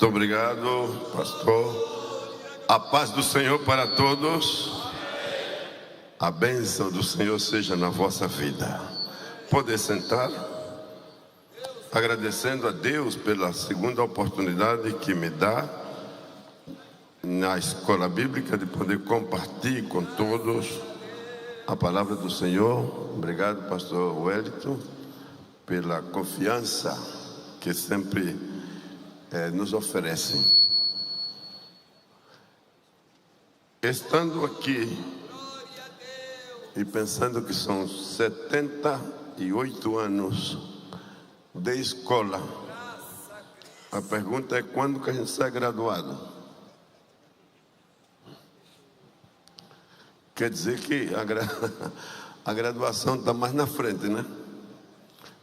Muito obrigado, pastor. A paz do Senhor para todos. A bênção do Senhor seja na vossa vida. Poder sentar. Agradecendo a Deus pela segunda oportunidade que me dá na escola bíblica de poder compartilhar com todos a palavra do Senhor. Obrigado, pastor Wellington, pela confiança que sempre nos oferecem. Estando aqui e pensando que são 78 anos de escola, a pergunta é quando que a gente sai graduado? Quer dizer que a graduação está mais na frente, né?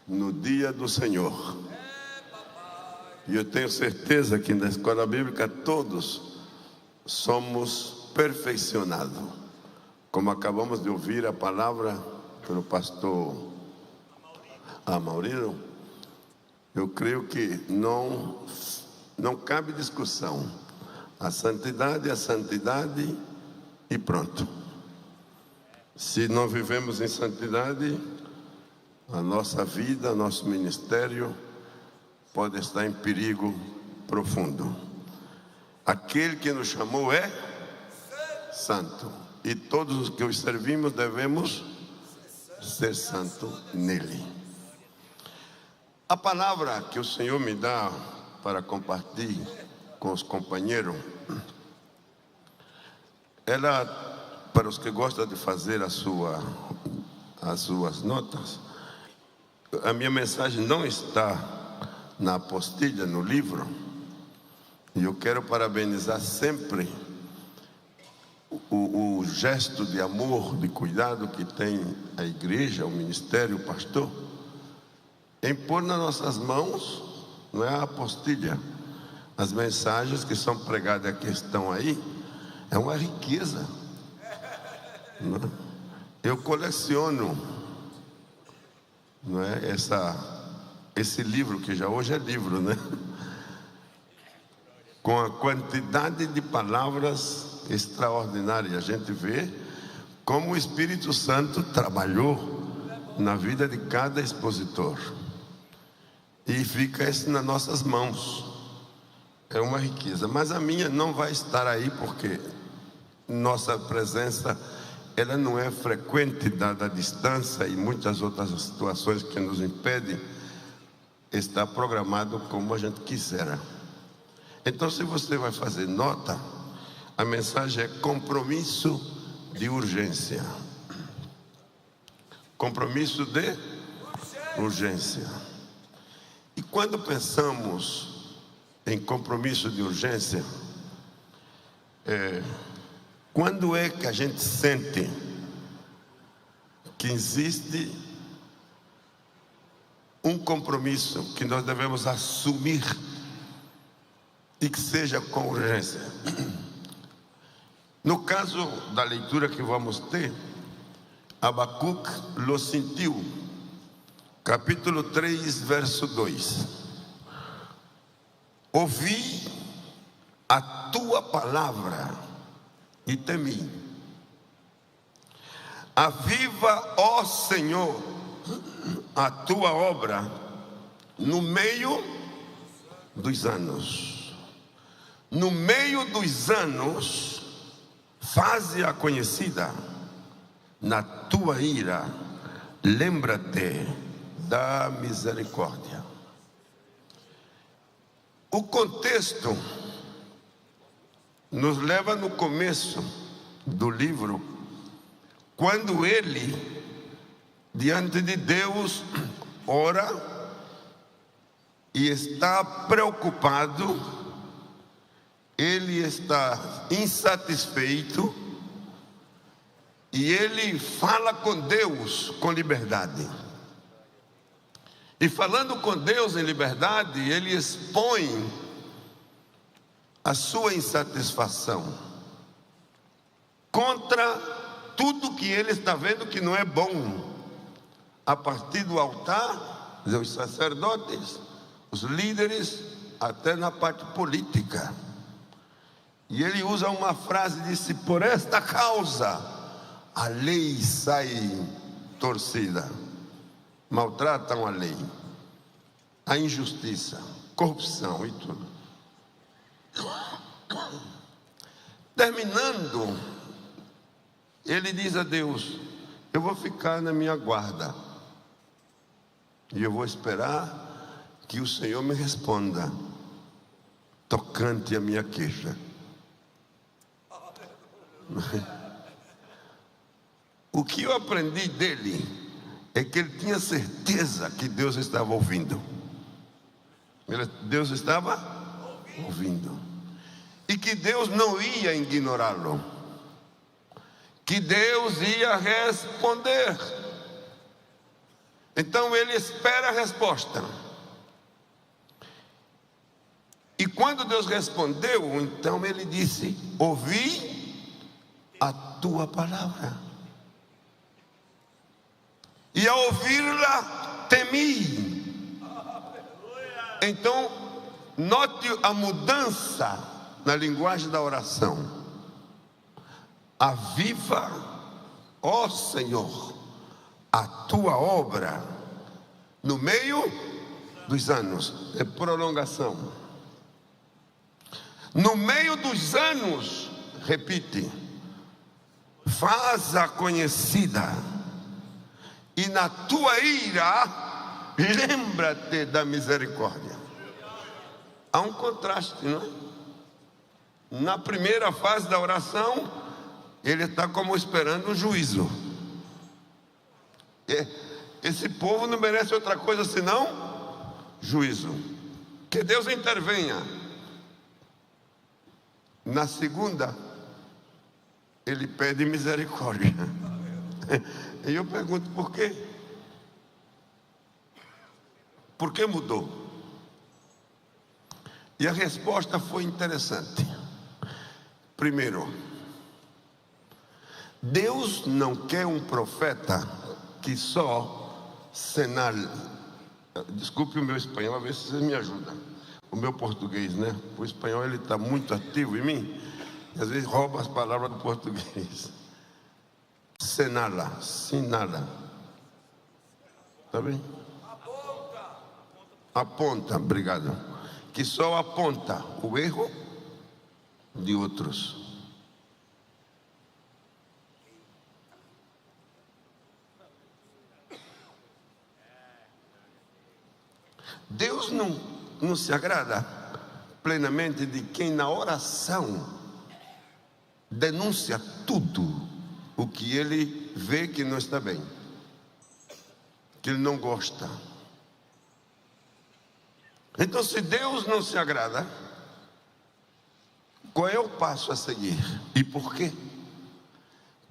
No dia do Senhor. E eu tenho certeza que na escola bíblica todos somos perfeccionados. Como acabamos de ouvir a palavra pelo pastor Amaurino, eu creio que não cabe discussão. A santidade e pronto. Se não vivemos em santidade, a nossa vida, nosso ministério pode estar em perigo profundo. Aquele que nos chamou é santo. E todos os que os servimos devemos ser santos nele. A palavra que o Senhor me dá para compartilhar com os companheiros, ela, para os que gostam de fazer as suas notas, a minha mensagem não está na apostilha, no livro, e eu quero parabenizar sempre o gesto de amor, de cuidado que tem a igreja, o ministério, o pastor, em pôr nas nossas mãos, não é a apostilha, as mensagens que são pregadas, que estão aí, é uma riqueza. Eu coleciono, não é, esse livro, que já hoje é livro, né? Com a quantidade de palavras extraordinária. A gente vê como o Espírito Santo trabalhou na vida de cada expositor. E fica isso nas nossas mãos. É uma riqueza. Mas a minha não vai estar aí, porque nossa presença, ela não é frequente, dada a distância e muitas outras situações que nos impedem estar programado como a gente quisera. Então, se você vai fazer nota, a mensagem é compromisso de urgência. Compromisso de urgência. E quando pensamos em compromisso de urgência, quando é que a gente sente que existe um compromisso que nós devemos assumir e que seja com urgência? No caso da leitura que vamos ter, Abacuque lo sentiu, capítulo 3, verso 2. Ouvi a tua palavra e temi. Aviva, ó Senhor, a tua obra no meio dos anos. No meio dos anos, faze-a conhecida. Na tua ira, lembra-te da misericórdia. O contexto nos leva no começo do livro, quando ele, diante de Deus, ora e está preocupado, ele está insatisfeito e ele fala com Deus com liberdade. E falando com Deus em liberdade, ele expõe a sua insatisfação contra tudo que ele está vendo que não é bom. A partir do altar, os sacerdotes, os líderes, até na parte política. E ele usa uma frase, disse: por esta causa a lei sai torcida. Maltratam a lei, a injustiça, corrupção e tudo. Terminando, ele diz a Deus: eu vou ficar na minha guarda e eu vou esperar que o Senhor me responda tocante a minha queixa. O que eu aprendi dele é que ele tinha certeza que Deus estava ouvindo. Deus estava ouvindo. E que Deus não ia ignorá-lo. Que Deus ia responder. Então ele espera a resposta. E quando Deus respondeu, então ele disse: ouvi a tua palavra. E ao ouvi-la, temi. Então, note a mudança na linguagem da oração. Aviva, ó Senhor, a tua obra no meio dos anos. É prolongação. No meio dos anos, repite, faz-a conhecida, e na tua ira, lembra-te da misericórdia. Há um contraste, não é? Na primeira fase da oração, ele está como esperando um juízo. Esse povo não merece outra coisa senão juízo. Que Deus intervenha. Na segunda, ele pede misericórdia. E eu pergunto: por quê? Por que mudou? E a resposta foi interessante. Primeiro, Deus não quer um profeta que só senale. Desculpe o meu espanhol, a ver se vocês me ajudam. O meu português, né? O espanhol, ele está muito ativo em mim. E às vezes rouba as palavras do português. Senala, sinala. Está bem? Aponta, obrigado. Que só aponta o erro de outros. Deus não se agrada plenamente de quem na oração denuncia tudo o que ele vê que não está bem, que ele não gosta. Então, se Deus não se agrada, qual é o passo a seguir? E por quê?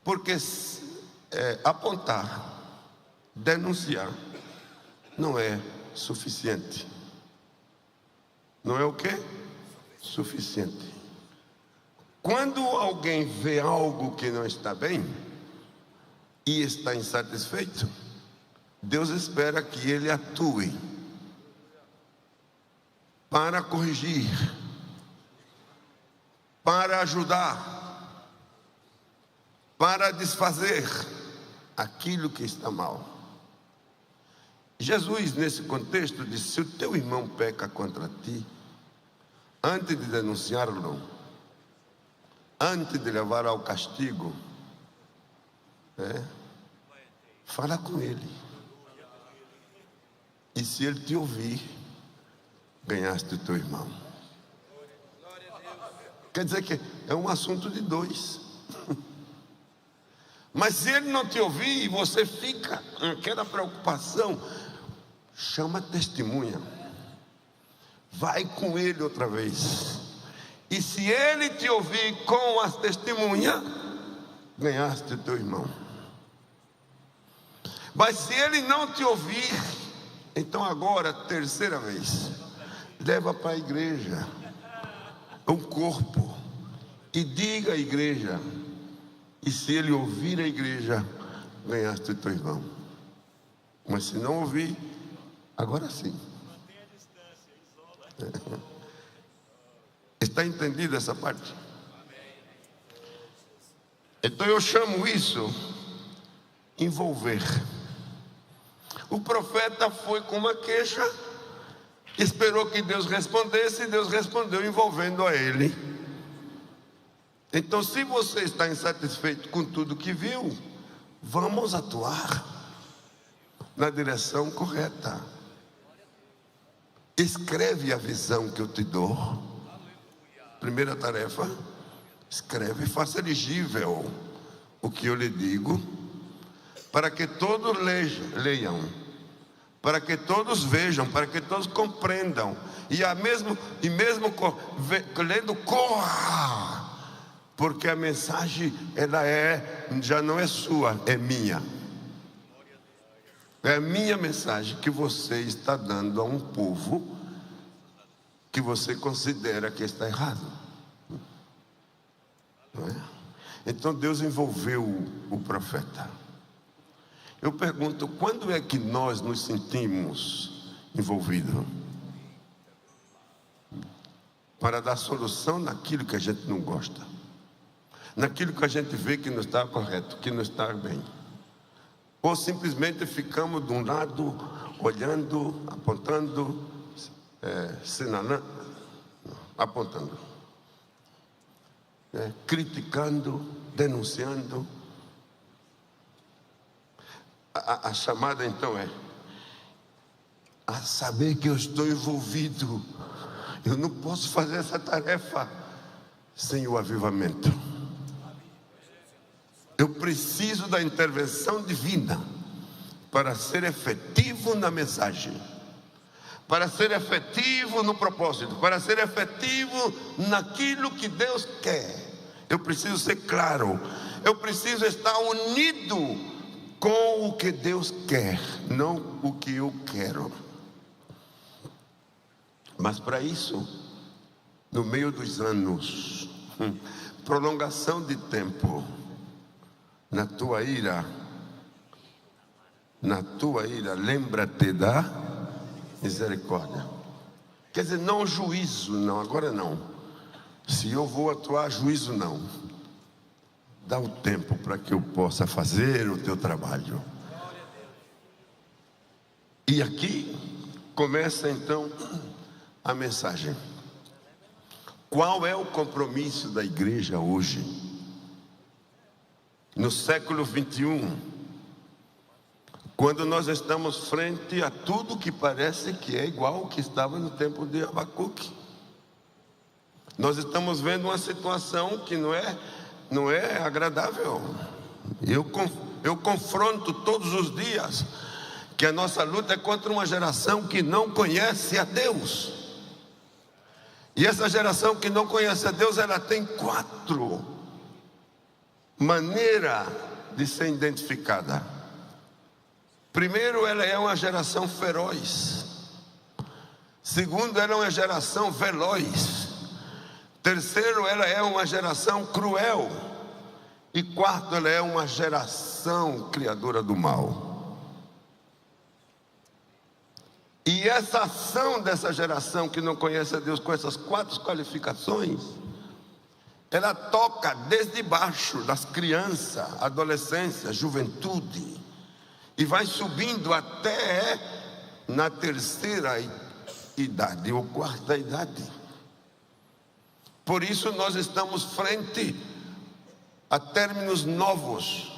Porque apontar, denunciar, não é suficiente. Não é o quê? Suficiente. Quando alguém vê algo que não está bem e está insatisfeito, Deus espera que ele atue para corrigir, para ajudar, para desfazer aquilo que está mal. Jesus, nesse contexto, disse: se o teu irmão peca contra ti, antes de denunciá-lo, antes de levar ao castigo, fala com ele. E se ele te ouvir, ganhaste o teu irmão. Quer dizer que é um assunto de dois. Mas se ele não te ouvir e você fica naquela preocupação, chama testemunha. Vai com ele outra vez. E se ele te ouvir com as testemunhas, ganhaste o teu irmão. Mas se ele não te ouvir, então agora, terceira vez, leva para a igreja um corpo e diga à igreja. E se ele ouvir a igreja, ganhaste o teu irmão. Mas se não ouvir, agora sim. Mantenha a distância, isola. Está entendido essa parte? Então eu chamo isso envolver. O profeta foi com uma queixa, esperou que Deus respondesse, e Deus respondeu envolvendo a ele. Então, se você está insatisfeito com tudo que viu, vamos atuar na direção correta. Escreve a visão que eu te dou. Primeira tarefa, escreve, faça legível o que eu lhe digo, para que todos leiam, para que todos vejam, para que todos compreendam, e mesmo lendo, corra, porque a mensagem já não é sua, é minha. É a minha mensagem que você está dando a um povo que você considera que está errado. Não é? Então Deus envolveu o profeta. Eu pergunto, quando é que nós nos sentimos envolvidos? Para dar solução naquilo que a gente não gosta, naquilo que a gente vê que não está correto, que não está bem. Ou simplesmente ficamos de um lado, olhando, apontando, sinalando, apontando, criticando, denunciando. A chamada então é a saber que eu estou envolvido. Eu não posso fazer essa tarefa sem o avivamento. Eu preciso da intervenção divina para ser efetivo na mensagem, para ser efetivo no propósito, para ser efetivo naquilo que Deus quer. Eu preciso ser claro, eu preciso estar unido com o que Deus quer, não o que eu quero. Mas para isso, no meio dos anos, prolongação de tempo, na tua ira, lembra-te da misericórdia. Quer dizer, não juízo, não, agora não. Se eu vou atuar, juízo não. Dá o tempo para que eu possa fazer o teu trabalho. E aqui começa então a mensagem. Qual é o compromisso da igreja hoje? No século 21, quando nós estamos frente a tudo que parece que é igual ao que estava no tempo de Abacuque. Nós estamos vendo uma situação que não é agradável. Eu confronto todos os dias que a nossa luta é contra uma geração que não conhece a Deus. E essa geração que não conhece a Deus, ela tem 4 maneiras de ser identificada. Primeiro, ela é uma geração feroz. Segundo, ela é uma geração veloz. Terceiro, ela é uma geração cruel. E quarto, ela é uma geração criadora do mal. E essa ação dessa geração que não conhece a Deus com essas 4 qualificações, ela toca desde baixo, das crianças, adolescência, juventude, e vai subindo até na terceira idade ou quarta idade. Por isso nós estamos frente a términos novos,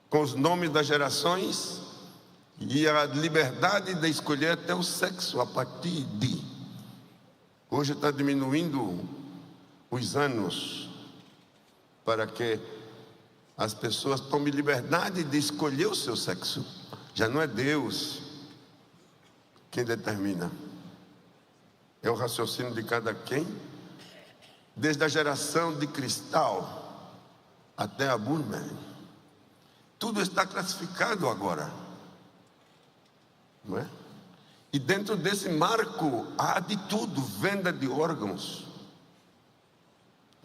com os nomes das gerações e a liberdade de escolher até o sexo a partir de. Hoje está diminuindo os anos para que as pessoas tomem liberdade de escolher o seu sexo. Já não é Deus quem determina, é o raciocínio de cada quem. Desde a geração de cristal até a Burman, tudo está classificado agora, não é? E dentro desse marco há de tudo: venda de órgãos,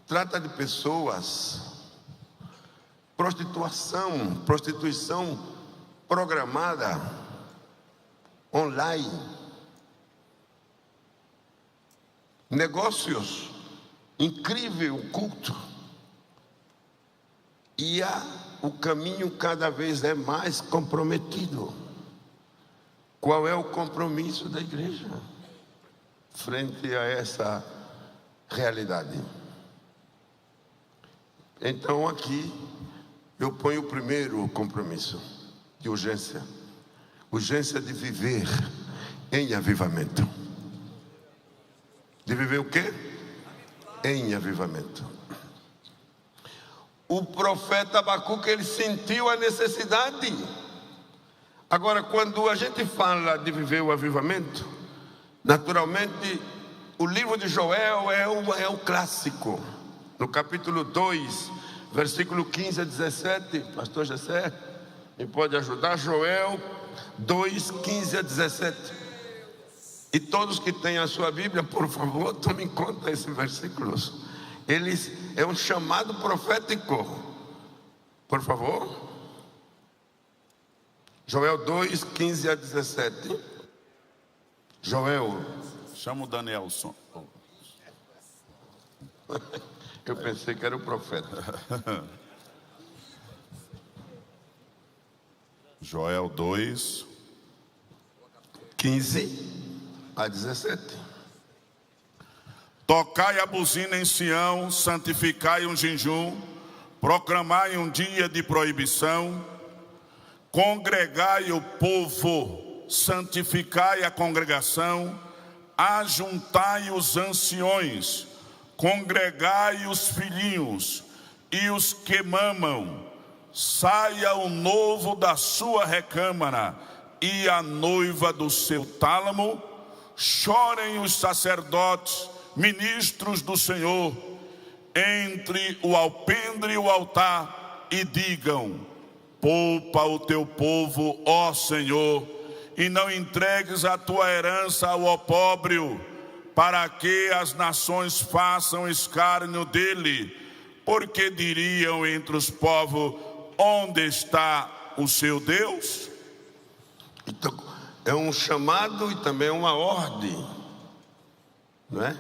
trata de pessoas, prostituição programada, online, negócios incrível o culto. E o caminho cada vez é mais comprometido. Qual é o compromisso da igreja frente a essa realidade? Então aqui eu ponho o primeiro compromisso de urgência. Urgência de viver em avivamento. De viver o quê? Em avivamento. O profeta Abacuque, ele sentiu a necessidade. Agora, quando a gente fala de viver o avivamento, naturalmente, o livro de Joel é o clássico. No capítulo 2, versículo 15 a 17, pastor Jessé, me pode ajudar? Joel 2, 15 a 17. E todos que têm a sua Bíblia, por favor, tomem conta desses versículos. Eles é um chamado profético. Por favor. Joel 2, 15 a 17. Joel. Chama o Danielson. Eu pensei que era o profeta. Joel 2, 15 a 17. Tocai a buzina em Sião, santificai um jejum, proclamai um dia de proibição, congregai o povo, santificai a congregação, ajuntai os anciões, congregai os filhinhos e os que mamam, saia o novo da sua recâmara e a noiva do seu tálamo, chorem os sacerdotes, ministros do Senhor, entre o alpendre e o altar, e digam: poupa o teu povo, ó Senhor, e não entregues a tua herança ao opróbrio, para que as nações façam escárnio dele, porque diriam entre os povos: onde está o seu Deus? Então, é um chamado e também uma ordem, não é?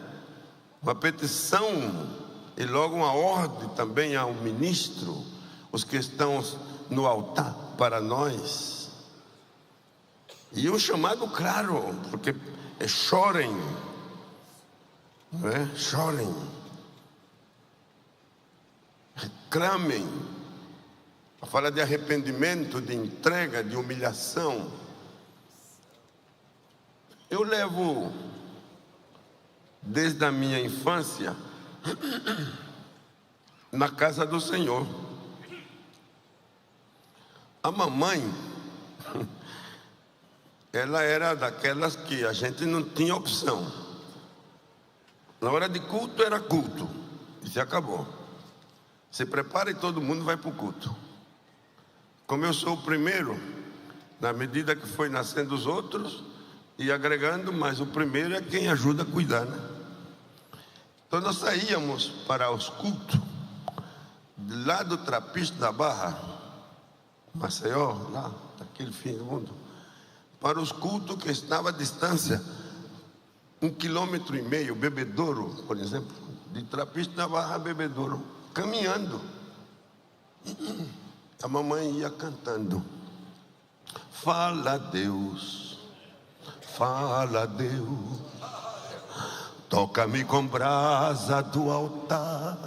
Uma petição e logo uma ordem também ao ministro, os que estão no altar para nós. E um chamado claro, porque chorem, não é? Chorem, reclamem. Fala de arrependimento, de entrega, de humilhação. Eu levo desde a minha infância na casa do Senhor. A mamãe, ela era daquelas que a gente não tinha opção. Na hora de culto era culto e se acabou. Se prepara e todo mundo vai para o culto. Como eu sou o primeiro, na medida que foi nascendo os outros e agregando, mas o primeiro é quem ajuda a cuidar, né? Então nós saíamos para os cultos lá do Trapiche da Barra, Maceió, lá, daquele fim do mundo, para os cultos que estavam à distância 1,5 km, Bebedouro, por exemplo, de Trapiche da Barra a Bebedouro, caminhando. A mamãe ia cantando: fala Deus, fala Deus, toca-me com brasa do altar.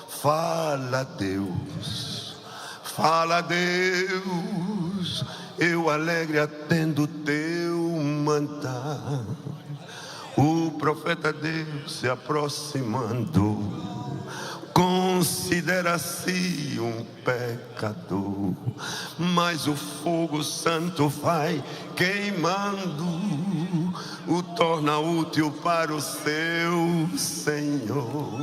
Fala Deus, fala Deus, eu alegre atendo teu mandar. O profeta Deus se aproximando, considera-se um pecador, mas o fogo santo vai queimando, o torna útil para o seu Senhor.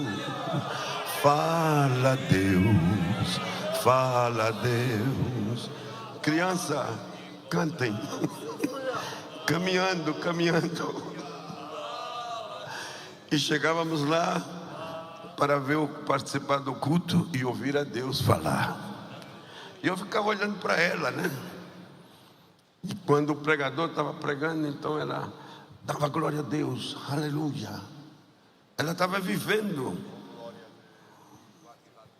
Fala Deus, fala Deus. Criança, cantem. Caminhando, caminhando. E chegávamos lá para participar do culto e ouvir a Deus falar. E eu ficava olhando para ela, né? E quando o pregador estava pregando, então ela dava glória a Deus, aleluia. Ela estava vivendo.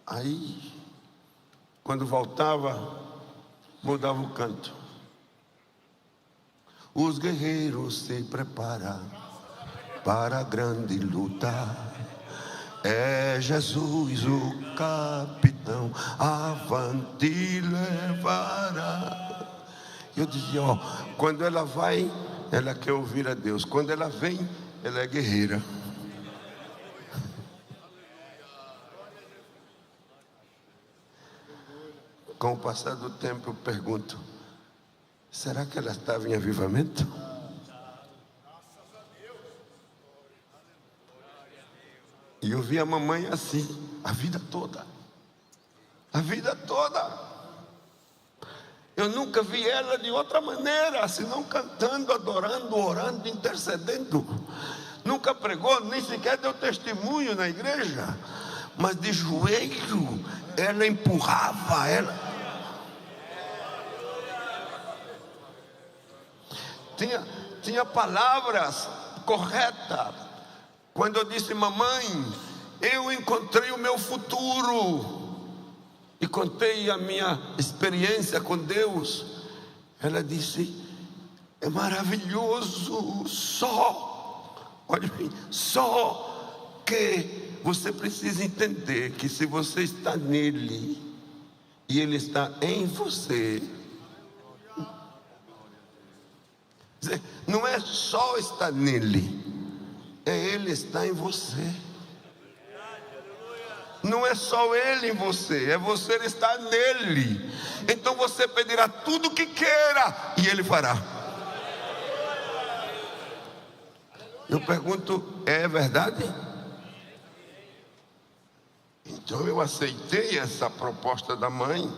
Aí, quando voltava, mudava o canto. Os guerreiros se preparam para a grande luta. É Jesus o capitão, avante levará. Eu dizia, ó, quando ela vai, ela quer ouvir a Deus. Quando ela vem, ela é guerreira. Com o passar do tempo eu pergunto, será que ela estava em avivamento? E eu vi a mamãe assim, a vida toda. A vida toda. Eu nunca vi ela de outra maneira, senão cantando, adorando, orando, intercedendo. Nunca pregou, nem sequer deu testemunho na igreja. Mas de joelho, ela empurrava, ela... Tinha palavras corretas. Quando eu disse, mamãe, eu encontrei o meu futuro, e contei a minha experiência com Deus, ela disse, é maravilhoso, olha bem, só que você precisa entender que se você está nele, e ele está em você, não é só estar nele, é ele estar em você. Não é só ele em você, é você estar nele. Então você pedirá tudo o que queira e ele fará. Eu pergunto, é verdade? Então eu aceitei essa proposta da mãe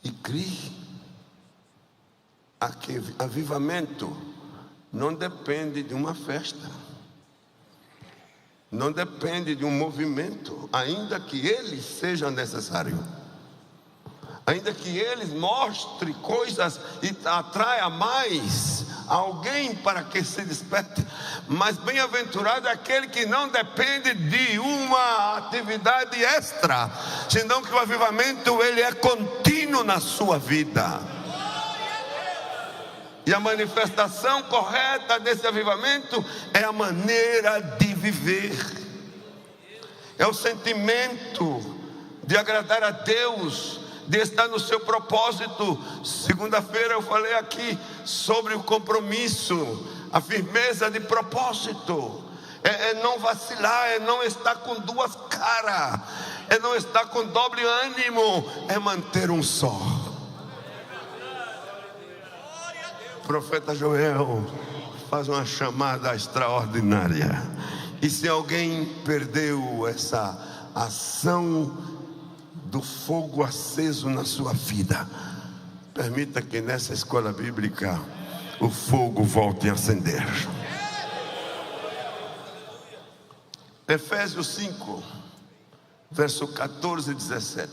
e criei. Aqui, avivamento não depende de uma festa, não depende de um movimento, ainda que ele seja necessário, ainda que ele mostre coisas e atraia mais alguém para que se desperte, mas bem-aventurado é aquele que não depende de uma atividade extra, senão que o avivamento ele é contínuo na sua vida. E a manifestação correta desse avivamento é a maneira de viver. É o sentimento de agradar a Deus, de estar no seu propósito. Segunda-feira eu falei aqui sobre o compromisso, a firmeza de propósito. É não vacilar, é não estar com duas caras, é não estar com doble ânimo, é manter um só. O profeta Joel faz uma chamada extraordinária. E se alguém perdeu essa ação do fogo aceso na sua vida, permita que nessa escola bíblica o fogo volte a acender. Efésios 5, verso 14 e 17.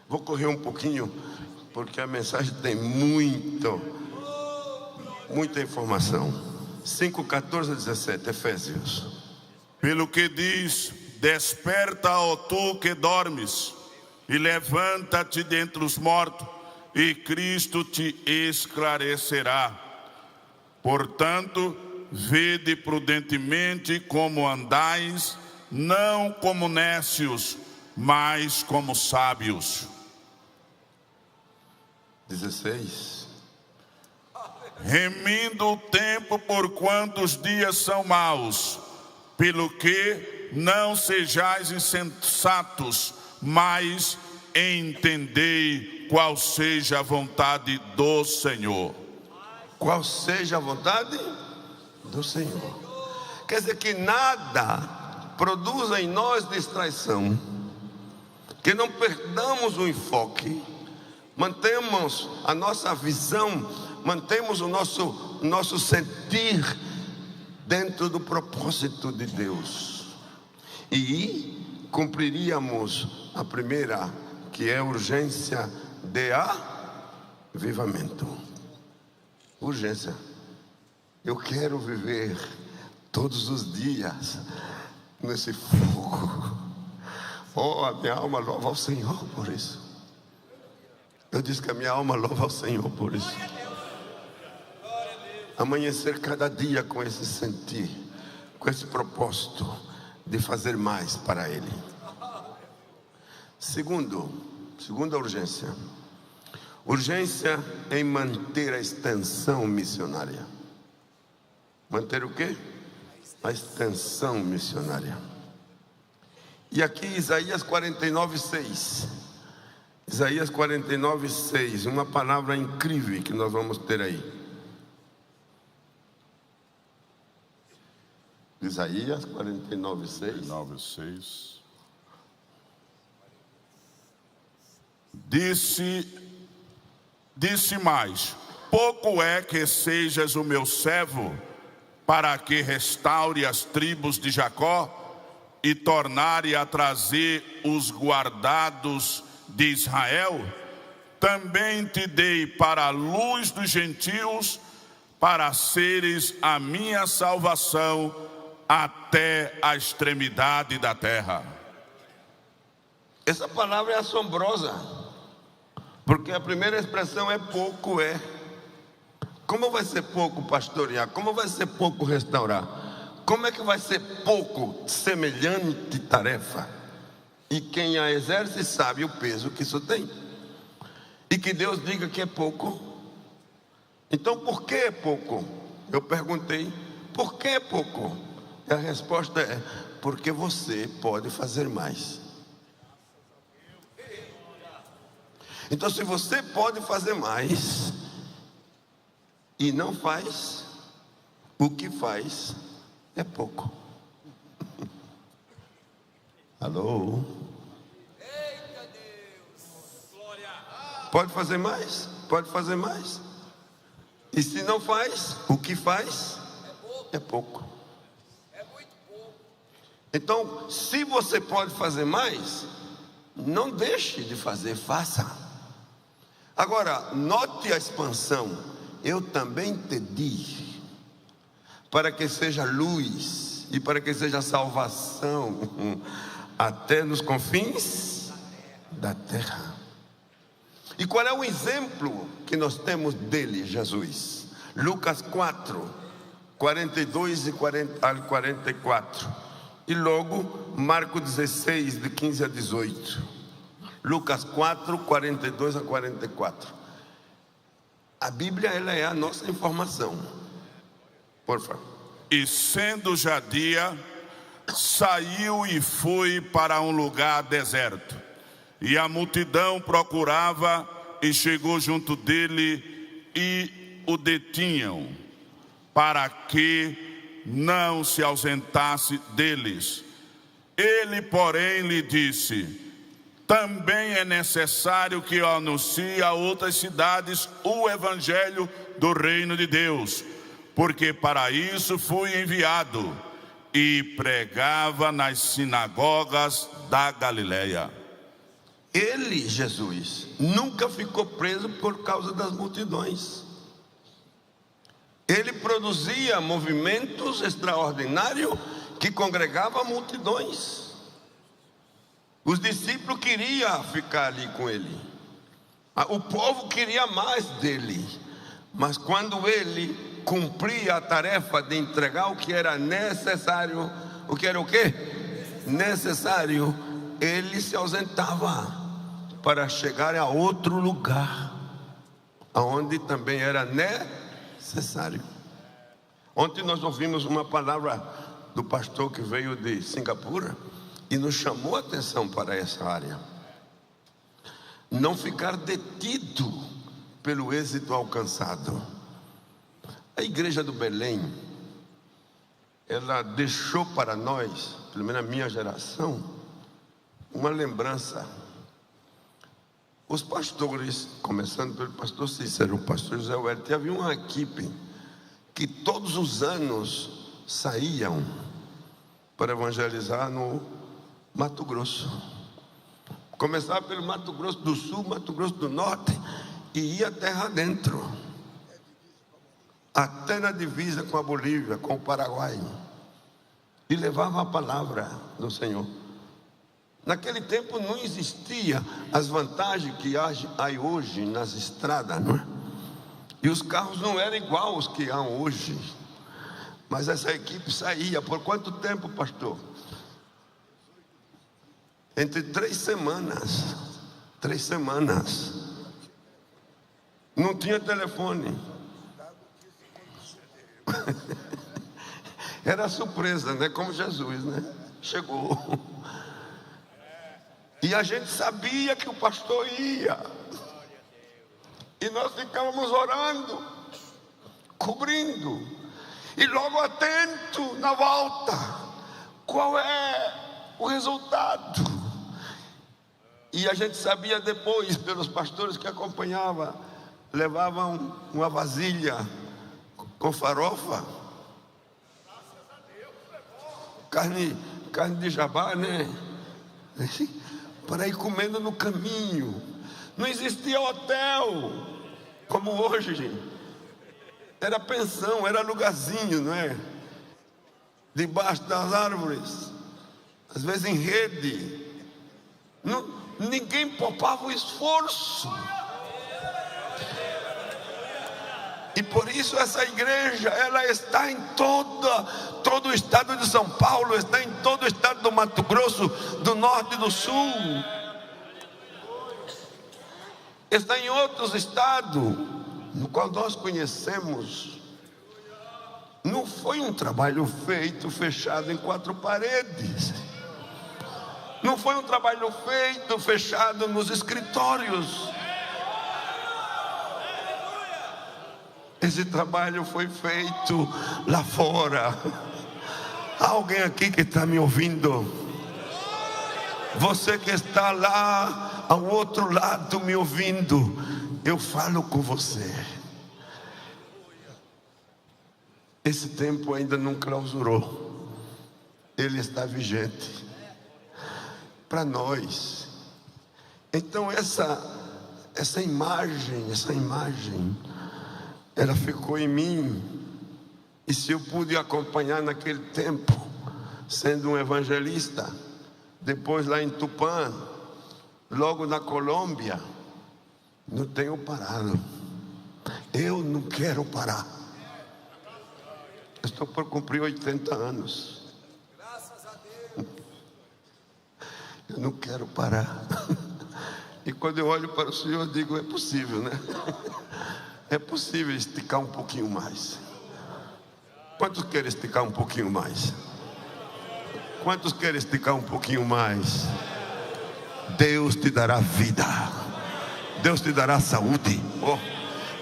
Vou correr um pouquinho, porque a mensagem tem muita informação. 5, 14 a 17, Efésios. Pelo que diz, desperta, ó tu que dormes, e levanta-te dentre os mortos, e Cristo te esclarecerá. Portanto, vede prudentemente como andais, não como nécios, mas como sábios. 16. Remindo o tempo, porquanto os dias são maus, pelo que não sejais insensatos, mas entendei qual seja a vontade do Senhor. Qual seja a vontade do Senhor. Quer dizer que nada produza em nós distração, que não perdamos o enfoque, mantemos a nossa visão, mantemos o nosso sentir dentro do propósito de Deus, e cumpriríamos a primeira, que é a urgência de avivamento. Urgência. Eu quero viver todos os dias nesse fogo. Oh, a minha alma louva ao Senhor por isso. Eu disse que a minha alma louva ao Senhor por isso. Amanhecer cada dia com esse sentir, com esse propósito de fazer mais para Ele. Segunda urgência. Urgência em manter a extensão missionária. Manter o quê? A extensão missionária. E aqui Isaías 49:6. Isaías 49:6, uma palavra incrível que nós vamos ter aí. Isaías 49:6. Disse mais: pouco é que sejas o meu servo, para que restaure as tribos de Jacó e tornare a trazer os guardados de Israel. Também te dei para a luz dos gentios, para seres a minha salvação até a extremidade da terra. Essa palavra é assombrosa, porque a primeira expressão é pouco é. Como vai ser pouco pastorear? Como vai ser pouco restaurar? Como é que vai ser pouco semelhante tarefa? E quem a exerce sabe o peso que isso tem. E que Deus diga que é pouco. Então por que é pouco? Eu perguntei, por que é pouco? E a resposta é, porque você pode fazer mais. Então se você pode fazer mais e não faz, o que faz é pouco. Alô? Eita Deus! Glória! Pode fazer mais? Pode fazer mais. E se não faz, o que faz é pouco. É muito pouco. Então, se você pode fazer mais, não deixe de fazer, faça. Agora, note a expansão. Eu também te di, para que seja luz e para que seja salvação até nos confins da terra. E qual é o exemplo que nós temos dele, Jesus? Lucas 4, 42 ao 44. E logo Marcos 16, de 15 a 18. Lucas 4, 42 a 44. A Bíblia, ela é a nossa informação. Por favor. E sendo já dia, saiu e foi para um lugar deserto. E a multidão procurava e chegou junto dele e o detinham, para que não se ausentasse deles. Ele, porém, lhe disse: também é necessário que eu anuncie a outras cidades o evangelho do reino de Deus, porque para isso fui enviado. E pregava nas sinagogas da Galileia. Ele, Jesus, nunca ficou preso por causa das multidões. Ele produzia movimentos extraordinários que congregavam multidões. Os discípulos queriam ficar ali com ele. O povo queria mais dele. Mas quando ele cumpria a tarefa de entregar o que era necessário, o que era o quê? Necessário, ele se ausentava para chegar a outro lugar, aonde também era necessário. Ontem nós ouvimos uma palavra do pastor que veio de Singapura e nos chamou a atenção para essa área. Não ficar detido pelo êxito alcançado. A igreja do Belém, ela deixou para nós, pelo menos a minha geração, uma lembrança. Os pastores, começando pelo pastor Cícero, o pastor José Huerta, havia uma equipe que todos os anos saíam para evangelizar no Mato Grosso. Começava pelo Mato Grosso do Sul, Mato Grosso do Norte, e ia terra dentro, até na divisa com a Bolívia, com o Paraguai. e levava a palavra do Senhor. Naquele tempo não existia as vantagens que há hoje nas estradas, não é? E os carros não eram igual aos que há hoje. Mas essa equipe saía por quanto tempo, pastor? Entre 3 semanas. 3 semanas. Não tinha telefone. Era surpresa, né? Como Jesus, né? Chegou. E a gente sabia que o pastor ia. E nós ficávamos orando, cobrindo. E logo atento na volta. Qual é o resultado? E a gente sabia depois, pelos pastores que acompanhavam, levavam uma vasilha com farofa. Carne de jabá, né? Para ir comendo no caminho. Não existia hotel como hoje. Era pensão, era lugarzinho, não é? Debaixo das árvores, às vezes em rede. Ninguém poupava o esforço. E por isso essa igreja, ela está em todo o estado de São Paulo, está em todo o estado do Mato Grosso, do norte e do sul. Está em outros estados, no qual nós conhecemos. Não foi um trabalho feito, fechado em 4 paredes. Não foi um trabalho feito, fechado nos escritórios. Esse trabalho foi feito lá fora. Há alguém aqui que está me ouvindo? Você que está lá ao outro lado me ouvindo, eu falo com você. Esse tempo ainda não clausurou. Ele está vigente para nós. Então essa imagem, ela ficou em mim. E se eu pude acompanhar naquele tempo, sendo um evangelista, depois lá em Tupã, logo na Colômbia, não tenho parado. Eu não quero parar. Eu estou por cumprir 80 anos. Graças a Deus. Eu não quero parar. E quando eu olho para o Senhor, eu digo, é possível, né? É possível esticar um pouquinho mais. Quantos querem esticar um pouquinho mais? Quantos querem esticar um pouquinho mais? Deus te dará vida. Deus te dará saúde. Oh.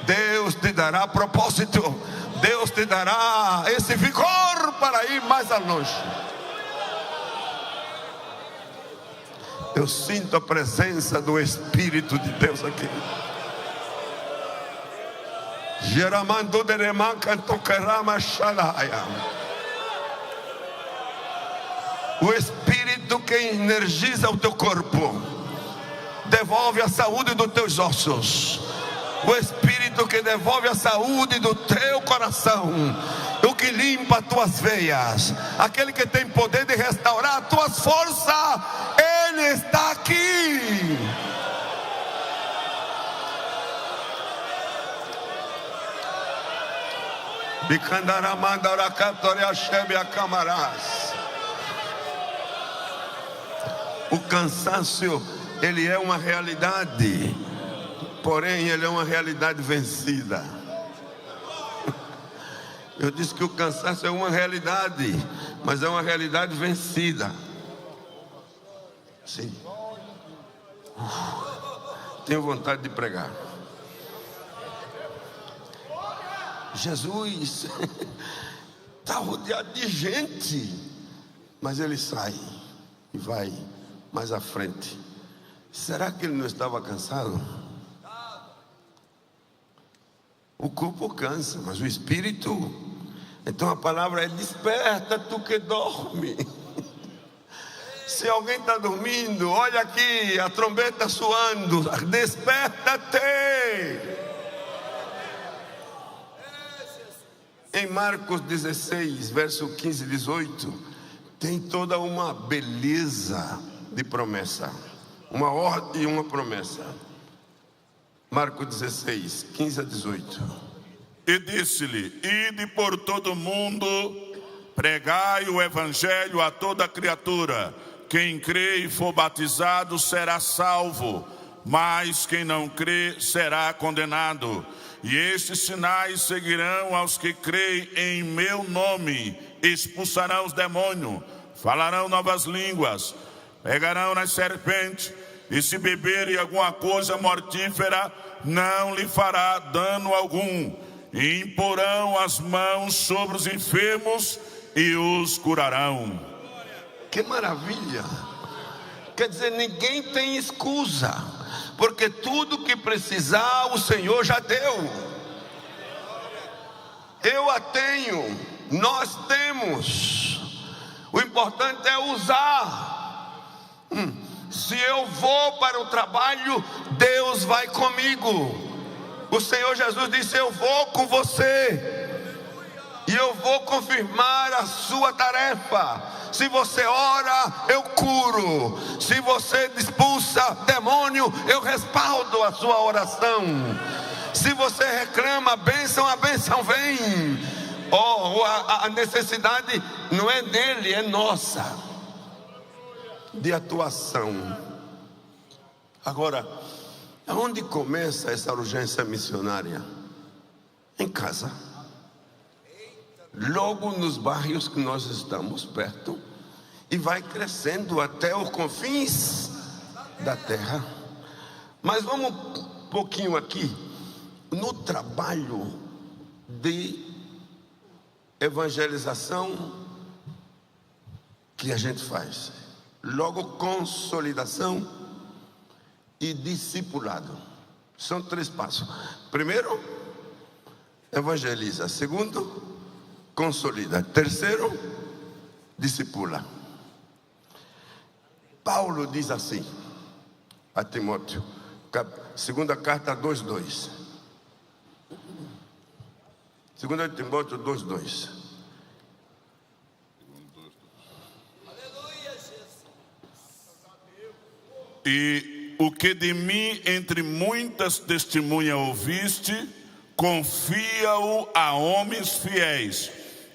Deus te dará propósito. Deus te dará esse vigor para ir mais longe. Eu sinto a presença do Espírito de Deus aqui. O Espírito que energiza o teu corpo, devolve a saúde dos teus ossos. O Espírito que devolve a saúde do teu coração, o que limpa as tuas veias, aquele que tem poder de restaurar as tuas forças, Ele está aqui. O cansaço, ele é uma realidade, porém ele é uma realidade vencida. Eu disse que o cansaço é uma realidade, mas é uma realidade vencida. Sim. Tenho vontade de pregar. Jesus está rodeado de gente, mas ele sai e vai mais à frente. Será que ele não estava cansado? O corpo cansa, mas o espírito. Então a palavra é: desperta tu que dorme. Se alguém está dormindo, olha aqui, a trombeta soando, desperta-te. Em Marcos 16, verso 15 e 18, tem toda uma beleza de promessa, uma ordem e uma promessa. Marcos 16, 15 a 18. E disse-lhe: ide por todo o mundo, pregai o evangelho a toda criatura. Quem crê e for batizado será salvo, mas quem não crê será condenado. E estes sinais seguirão aos que creem em meu nome: expulsarão os demônios, falarão novas línguas, pegarão nas serpentes, e se beberem alguma coisa mortífera, não lhe fará dano algum. E imporão as mãos sobre os enfermos e os curarão. Que maravilha! Quer dizer, ninguém tem excusa, porque tudo que precisar o Senhor já deu. Eu a tenho, nós temos. O importante é usar. Se eu vou para o trabalho, Deus vai comigo. O Senhor Jesus disse: eu vou com você e eu vou confirmar a sua tarefa. Se você ora, eu curo. Se você expulsa demônio, eu respaldo a sua oração. Se você reclama a bênção vem. A necessidade não é dele, é nossa, de atuação. Agora, aonde começa essa urgência missionária? Em casa. Logo nos bairros que nós estamos perto, e vai crescendo até os confins da terra. Mas vamos um pouquinho aqui no trabalho de evangelização que a gente faz. Logo, consolidação e discipulado. São 3 passos. Primeiro, evangeliza. Segundo, consolida. Terceiro, discipula. Paulo diz assim a Timóteo, segunda carta 2:2. 2 Timóteo 2:2. E o que de mim entre muitas testemunhas ouviste, confia-o a homens fiéis,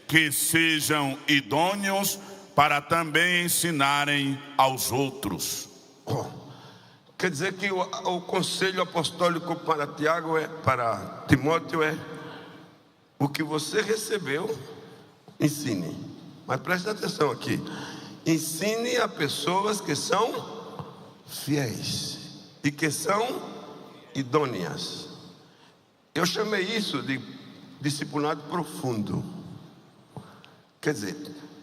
que sejam idôneos para também ensinarem aos outros. Quer dizer que o conselho apostólico para Timóteo é: o que você recebeu, ensine. Mas preste atenção aqui: ensine a pessoas que são fiéis e que são idôneas. Eu chamei isso de discipulado profundo. Quer dizer,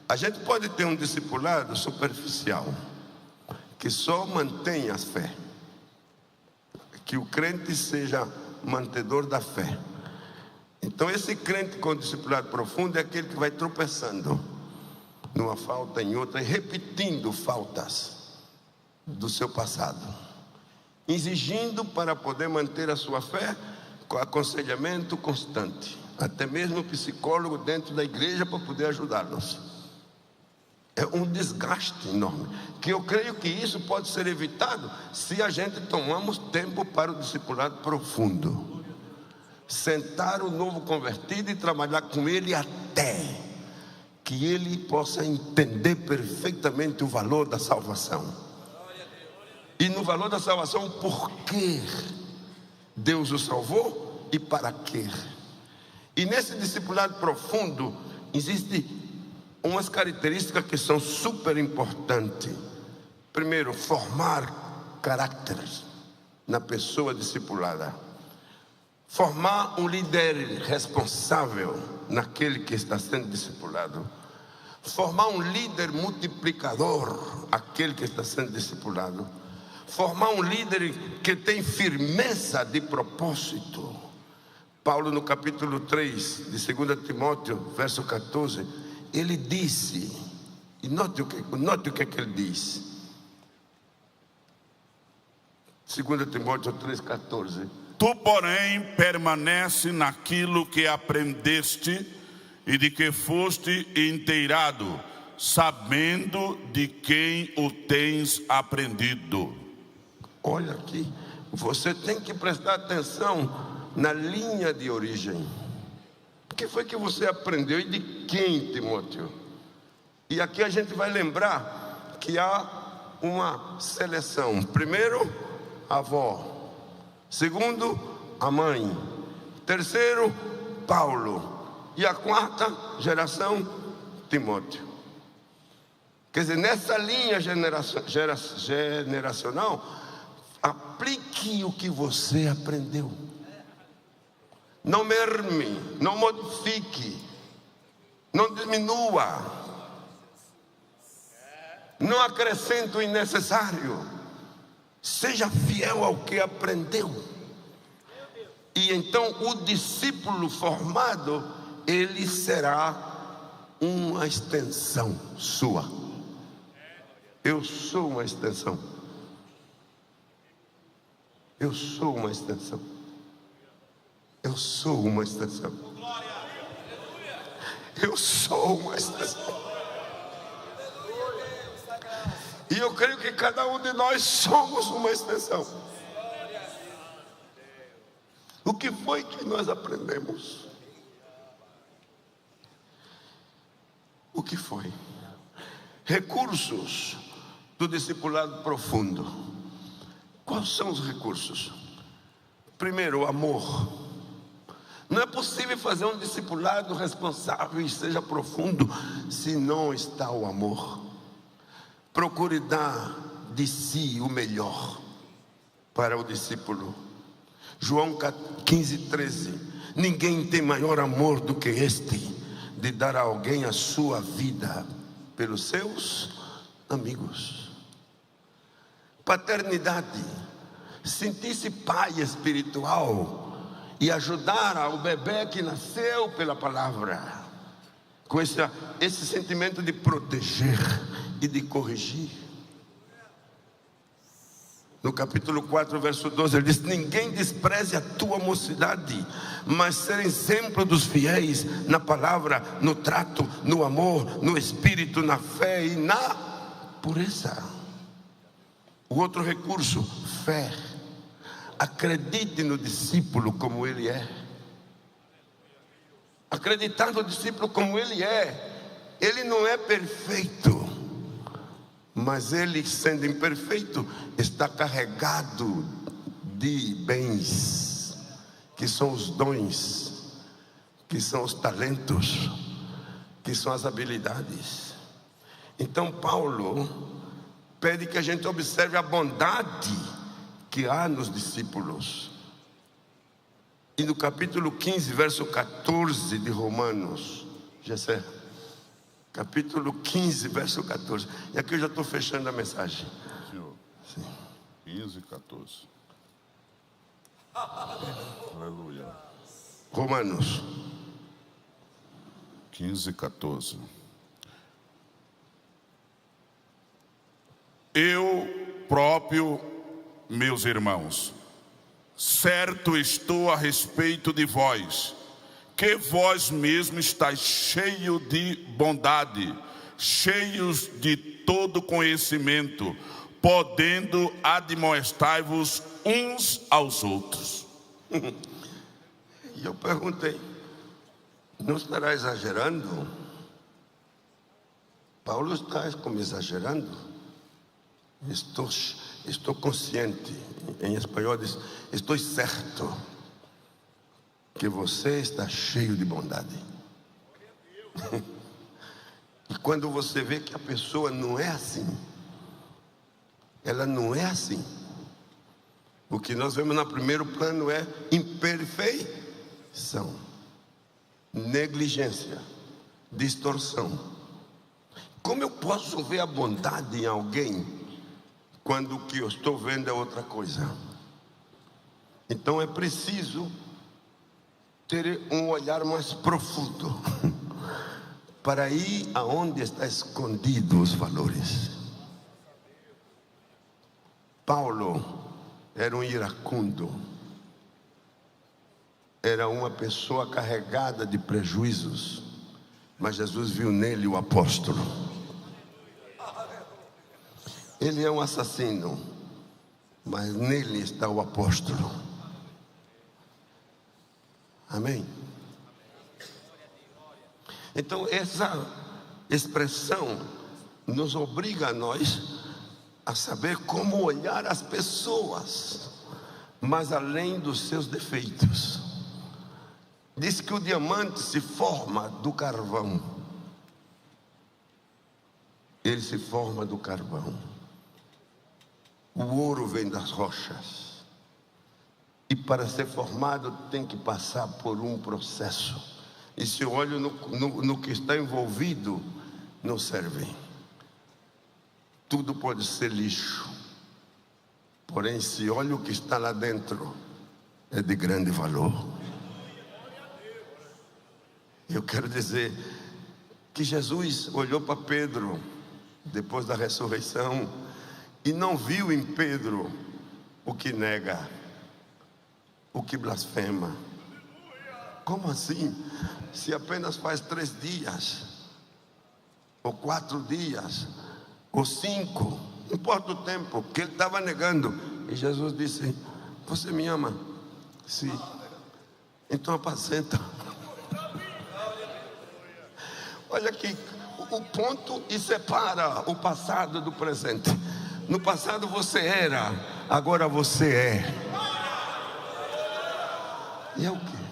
a gente pode ter um discipulado superficial, que só mantém a fé, que o crente seja mantedor da fé. Então esse crente com discipulado profundo é aquele que vai tropeçando numa falta, em outra, e repetindo faltas do seu passado, exigindo para poder manter a sua fé com aconselhamento constante, até mesmo psicólogo dentro da igreja para poder ajudá-los. É um desgaste enorme, que eu creio que isso pode ser evitado se a gente tomarmos tempo para o discipulado profundo. Sentar o novo convertido e trabalhar com ele até que ele possa entender perfeitamente o valor da salvação. E no valor da salvação, por que Deus o salvou e para quê. E nesse discipulado profundo existem umas características que são super importantes. Primeiro, formar caráteres na pessoa discipulada. Formar um líder responsável naquele que está sendo discipulado. Formar um líder multiplicador, aquele que está sendo discipulado. Formar um líder que tem firmeza de propósito. Paulo, no capítulo 3 de 2 Timóteo, verso 14, ele disse, e note o que é que ele diz. 2 Timóteo 3,14. Tu, porém, permanece naquilo que aprendeste e de que foste inteirado, sabendo de quem o tens aprendido. Olha aqui, você tem que prestar atenção na linha de origem. O que foi que você aprendeu e de quem, Timóteo? E aqui a gente vai lembrar que há uma seleção. Primeiro, a avó. Segundo, a mãe. Terceiro, Paulo. E a quarta geração, Timóteo. Quer dizer, nessa linha generacional, aplique o que você aprendeu. Não merme, não modifique, não diminua, não acrescente o innecessário. Seja fiel ao que aprendeu. E então o discípulo formado, ele será uma extensão sua. Eu sou uma extensão. Eu sou uma extensão. Eu sou uma extensão. Eu sou uma extensão. E eu creio que cada um de nós somos uma extensão. O que foi que nós aprendemos? O que foi? Recursos do discipulado profundo. Quais são os recursos? Primeiro, o amor. Não é possível fazer um discipulado responsável e seja profundo se não está o amor. Procure dar de si o melhor para o discípulo. João 15:13. Ninguém tem maior amor do que este, de dar a alguém a sua vida pelos seus amigos. Paternidade. Sentir-se pai espiritual e ajudar ao bebê que nasceu pela palavra, com esse sentimento de proteger e de corrigir. No capítulo 4, verso 12, ele diz: ninguém despreze a tua mocidade, mas ser exemplo dos fiéis na palavra, no trato, no amor, no espírito, na fé e na pureza. O outro recurso, fé. Acredite no discípulo como ele é. Acreditar no discípulo como ele é. Ele não é perfeito, mas ele, sendo imperfeito, está carregado de bens, que são os dons, que são os talentos, que são as habilidades. Então Paulo pede que a gente observe a bondade que há nos discípulos. E no capítulo 15, verso 14 de Romanos, Gessé, capítulo 15, verso 14. E aqui eu já estou fechando a mensagem. Senhor. Sim. 15, 14. Aleluia. Romanos 15, 14. Eu próprio, meus irmãos, certo estou a respeito de vós, que vós mesmos estáis cheios de bondade, cheios de todo conhecimento, podendo admoestar-vos uns aos outros. E eu perguntei: não estará exagerando? Paulo está como exagerando? Estou consciente, em espanhol diz, estou certo que você está cheio de bondade. E quando você vê que a pessoa não é assim, ela não é assim, o que nós vemos no primeiro plano é imperfeição, negligência, distorção. Como eu posso ver a bondade em alguém quando o que eu estou vendo é outra coisa? Então é preciso ter um olhar mais profundo para ir aonde está escondido os valores. Paulo era um iracundo, era uma pessoa carregada de prejuízos, mas Jesus viu nele o apóstolo. Ele é um assassino, mas nele está o apóstolo. Amém? Então essa expressão nos obriga a nós a saber como olhar as pessoas, mas além dos seus defeitos. Diz que o diamante se forma do carvão. Ele se forma do carvão. O ouro vem das rochas. E para ser formado tem que passar por um processo. E se eu olho no que está envolvido, não serve. Tudo pode ser lixo. Porém, se olho o que está lá dentro, é de grande valor. Eu quero dizer que Jesus olhou para Pedro depois da ressurreição e não viu em Pedro o que nega, o que blasfema. Como assim? Se apenas faz 3 dias, ou 4 dias, ou 5, não importa o tempo, que ele estava negando. E Jesus disse: você me ama? Sim. Então apacenta. Olha aqui, o ponto e separa o passado do presente. No passado você era, agora você é. E é o quê?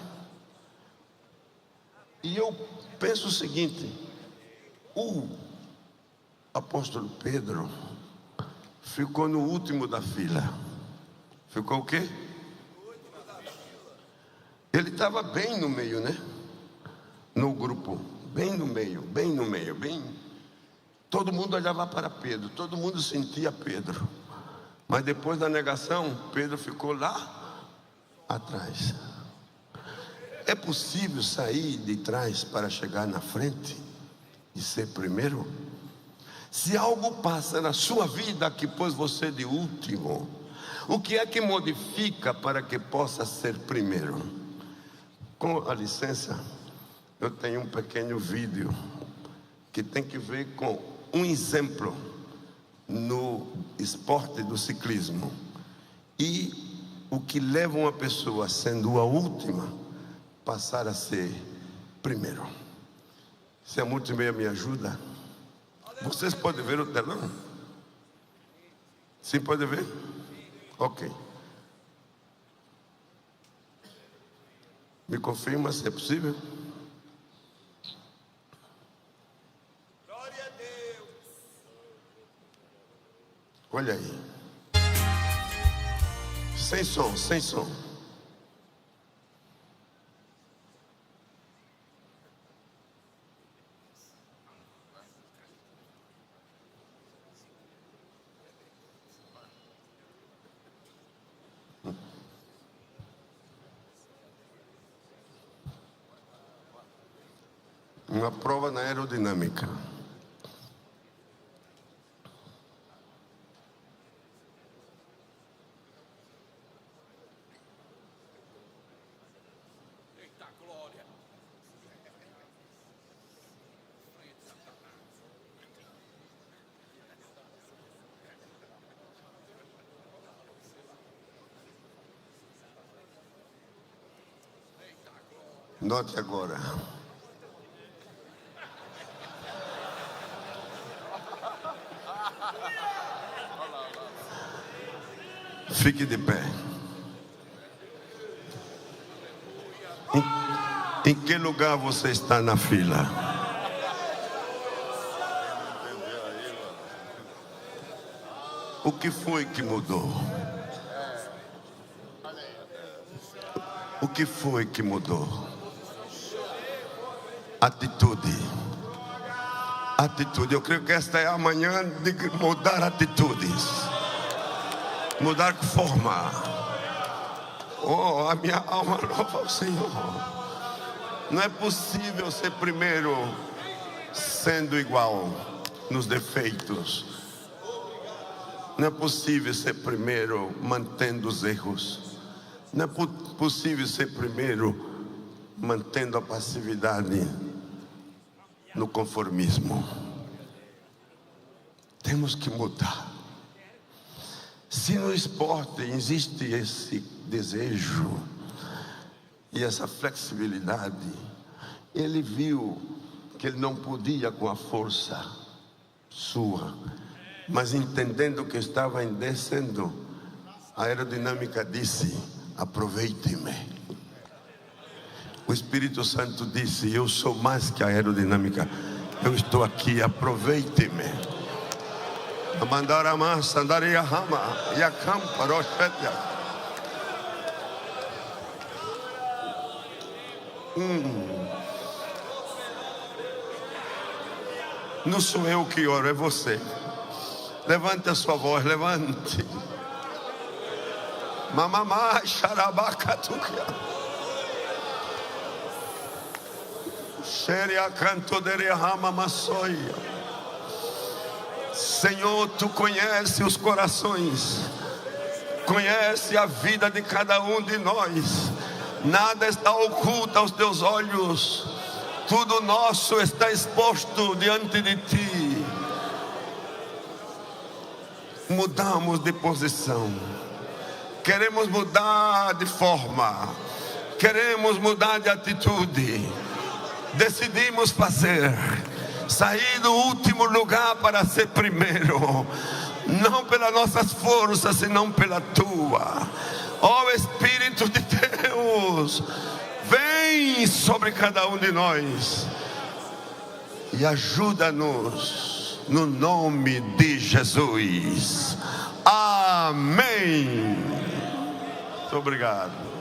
E eu penso o seguinte: o apóstolo Pedro ficou no último da fila. Ficou o quê? Ele estava bem no meio, né? No grupo, bem no meio, bem no meio, bem. Todo mundo olhava para Pedro, todo mundo sentia Pedro. Mas depois da negação, Pedro ficou lá atrás. É possível sair de trás para chegar na frente e ser primeiro? Se algo passa na sua vida que pôs você de último, o que é que modifica para que possa ser primeiro? Com a licença, eu tenho um pequeno vídeo que tem que ver com um exemplo no esporte do ciclismo e o que leva uma pessoa, sendo a última, passar a ser primeiro. Se a multimeia me ajuda, vocês podem ver o telão? Sim, pode ver? Ok. Me confirma se é possível? Glória a Deus. Olha aí. Sem som, sem som. Uma prova na aerodinâmica. Eita glória. Note agora. Fique de pé. Em que lugar você está na fila? O que foi que mudou? O que foi que mudou? Atitude. Atitude. Eu creio que esta é a manhã de mudar atitudes. Mudar forma. Oh, a minha alma louva ao Senhor. Não é possível ser primeiro sendo igual nos defeitos. Não é possível ser primeiro mantendo os erros. Não é possível ser primeiro mantendo a passividade no conformismo. Temos que mudar. Se no esporte existe esse desejo e essa flexibilidade, ele viu que ele não podia com a força sua, mas entendendo que estava descendo, a aerodinâmica disse: aproveite-me. O Espírito Santo disse: eu sou mais que a aerodinâmica, eu estou aqui, aproveite-me. Mandara massa, andaria rama, e a campa, rochetia. Não sou eu que oro, é você. Levante a sua voz, levante. Mamamá, xarabacatuquia. Xeria canto deria rama massoia. Senhor, tu conhece os corações, conhece a vida de cada um de nós. Nada está oculto aos teus olhos. Tudo nosso está exposto diante de ti. Mudamos de posição. Queremos mudar de forma. Queremos mudar de atitude. Decidimos sair do último lugar para ser primeiro. Não pelas nossas forças, senão pela tua. Ó Espírito de Deus, vem sobre cada um de nós e ajuda-nos no nome de Jesus. Amém. Muito obrigado.